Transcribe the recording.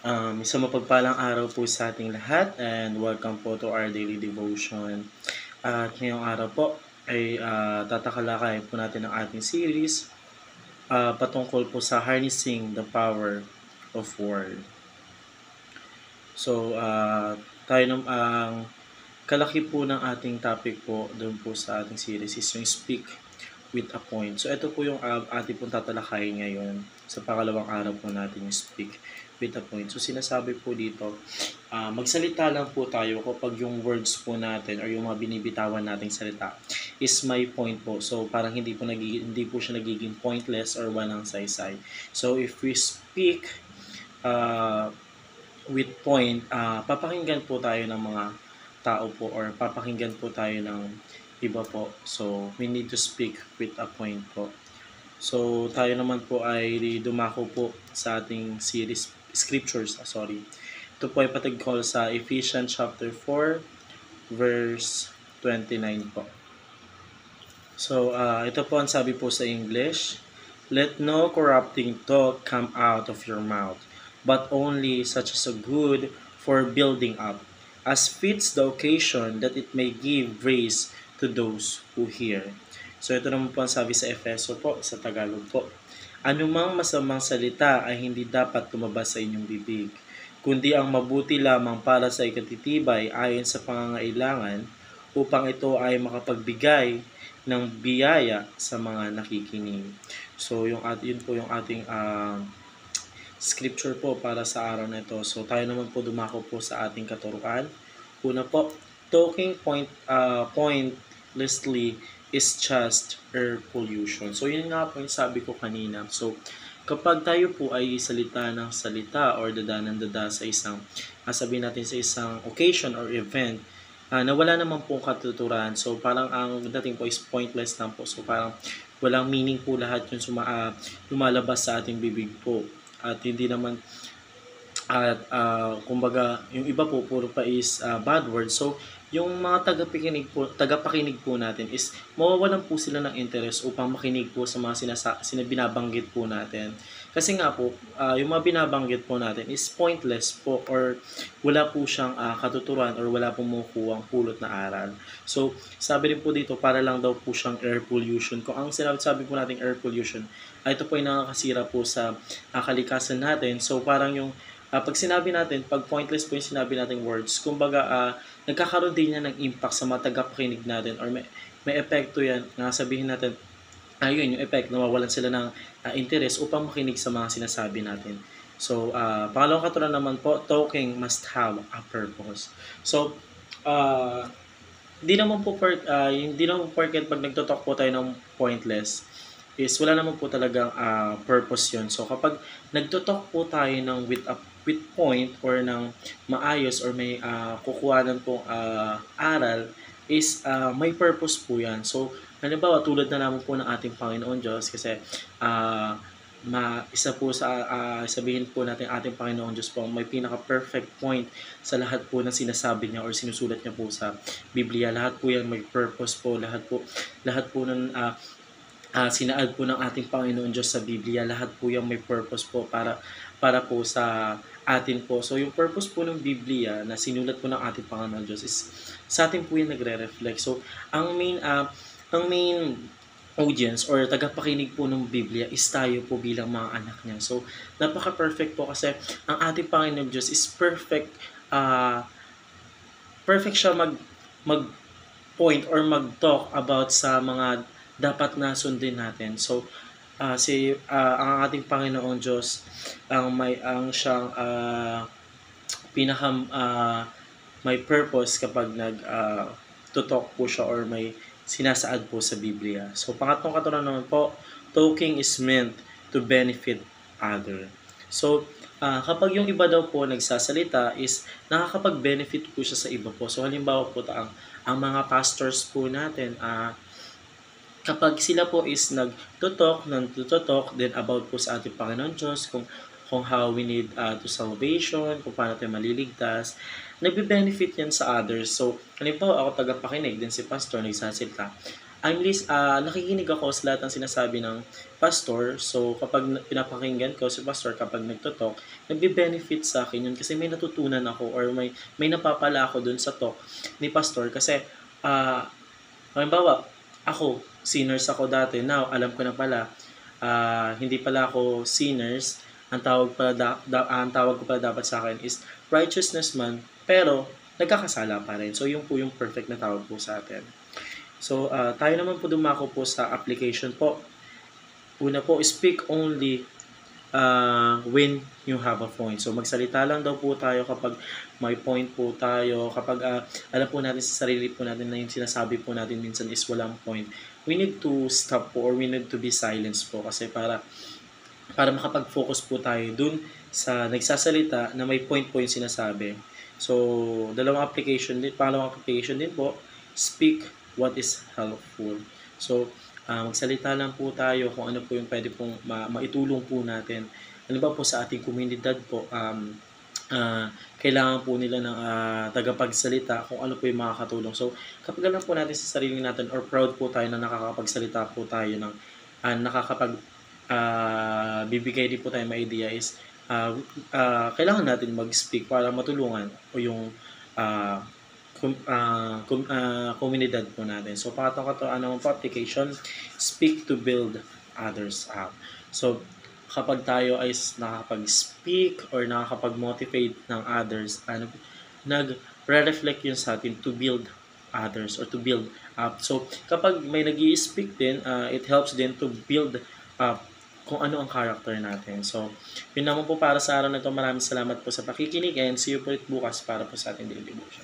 Isang mapagpalang araw po sa ating lahat and welcome po to our daily devotion. At ngayong araw po ay tatakalakayin po natin ang ating series patungkol po sa harnessing the power of word. So, tayo ang kalaki po ng ating topic po doon po sa ating series is yung speak with a point. So, ito po yung ating pong tatalakayin ngayon sa pangalawang araw po natin yung speak with a point. So, sinasabi po dito, magsalita lang po tayo kapag yung words po natin or yung mga binibitawan nating salita is my point po. So, parang hindi po siya nagiging pointless or walang saysay. So, if we speak with point, papakinggan po tayo ng mga tao po or papakinggan po tayo ng iba po. So, we need to speak with a point po. So, tayo naman po ay dumako po sa ating series scriptures, Ito po ay patagkol sa Ephesians chapter 4 verse 29 po. So, ito po ang sabi po sa English, "Let no corrupting talk come out of your mouth, but only such as a good for building up, as fits the occasion, that it may give grace to those who hear." So, ito naman po ang sabi sa Efeso po, sa Tagalog po. "Anumang masamang salita ay hindi dapat lumabas sa inyong bibig, kundi ang mabuti lamang para sa ikatitibay ayon sa pangangailangan, upang ito ay makapagbigay ng biyaya sa mga nakikinig." So, yun po yung ating scripture po para sa araw na ito. So, tayo naman po dumako po sa ating katuruan. Una po, talking pointlessly is just air pollution. So, yun nga po yung sabi ko kanina. So, kapag tayo po ay salita ng salita or dada ng dada sa isang, sabihin natin sa isang occasion or event, na wala naman pong katuturan. So, parang ang dating po is pointless lang po. So, parang walang meaning po lahat yung lumalabas sa ating bibig po. At hindi naman, kumbaga, yung iba po, puro pa is bad words. So, yung mga tagapakinig po natin is mawawalan po sila ng interest upang makinig po sa mga binabanggit po natin. Kasi nga po, yung mga binabanggit po natin is pointless po or wala po siyang katuturan or wala pong makukuhang pulot na aral. So, sabi rin po dito, para lang daw po siyang air pollution. Kung ang sabi po natin air pollution, ito po ay nakakasira po sa kalikasan natin. So, parang yung pag sinabi natin, pag pointless po yung sinabi nating words, kumbaga nagkakaroon din yan ng impact sa mga tagapakinig natin or may epekto yan na sabihin natin, yun yung effect, nawawalan sila ng interest upang makinig sa mga sinasabi natin. So, pangalawang katuruan naman po, talking must have a purpose. So, hindi naman po porket pag nagto-talk po tayo ng pointless is wala naman po talagang purpose yun. So, kapag nagto-talk po tayo ng with point or ng maayos or may kukuhanan pong aral is may purpose po yan. So, halimbawa, tulad na naman po ng ating Panginoon Diyos kasi isa po sa sabihin po natin ating Panginoon Diyos po may pinaka-perfect point sa lahat po ng sinasabi niya or sinusulat niya po sa Biblia. Lahat po yan may purpose po. Lahat po ng sinaad po ng ating Panginoon Diyos sa Biblia. Lahat po yan may purpose po para po sa atin po. So, yung purpose po ng Biblia na sinulat po ng ating Panginoon Diyos is sa atin po yung nagre-reflect. So, ang main audience or tagapakinig po ng Biblia is tayo po bilang mga anak niya. So, napaka-perfect po kasi ang ating Panginoon Diyos is perfect. Perfect siya mag-point or mag-talk about sa mga dapat na sundin natin. So, ang ating Panginoon Diyos ang siyang may purpose kapag nag-talk po siya or may sinasaad po sa Biblia. So, pangatlong katuruan naman po, talking is meant to benefit other. So, kapag yung iba daw po nagsasalita is nakakapag-benefit po siya sa iba po. So, halimbawa po ang mga pastors po natin, kapag sila po is nagtutok then about po sa ating Panginoon Diyos, kung how we need to salvation, kung paano tayo maliligtas, nagbe-benefit yan sa others. So, halimbawa ako tagapakinig, din si pastor nagsasalita, nakikinig ako sa lahat ng sinasabi ng pastor. So, kapag pinapakinggan ko si pastor, kapag nagto-talk, nagbe-benefit sa akin yun kasi may natutunan ako or may napapala ako dun sa talk ni pastor kasi, ah, halimbawa, ako, sinners ako dati. Now, alam ko na pala, hindi pala ako sinners. Ang tawag ko pala dapat sa akin is righteousness man, pero nagkakasala pa rin. So, yun po yung perfect na tawag po sa atin. So, tayo naman po dumako po sa application po. Una po, speak only when you have a point. So, magsalita lang daw po tayo kapag may point po tayo. Kapag alam po natin sa sarili po natin na yung sinasabi po natin minsan is walang point. We need to stop po or we need to be silent po kasi para makapag-focus po tayo dun sa nagsasalita na may point po yung sinasabi. So, pangalawang application din po, speak what is helpful. So, magsalita lang po tayo kung ano po yung pwede pong maitulong po natin. Ano ba po sa ating komunidad po, kailangan po nila ng tagapagsalita kung ano po yung makakatulong. So, kapag alam po natin sa sarili natin or proud po tayo na nakakapagsalita po tayo ng bibigay din po tayo may idea is kailangan natin mag-speak para matulungan o yung komunidad po natin. So, pangatong po application, speak to build others up. So, kapag tayo ay nakakapag-speak or nakakapag-motivate ng others, nag-reflect yun sa atin to build others or to build up. So, kapag may nag-i-speak din, it helps din to build up kung ano ang character natin. So, yun naman po para sa araw na ito. Maraming salamat po sa pakikinig and see you po bukas para po sa ating daily devotion.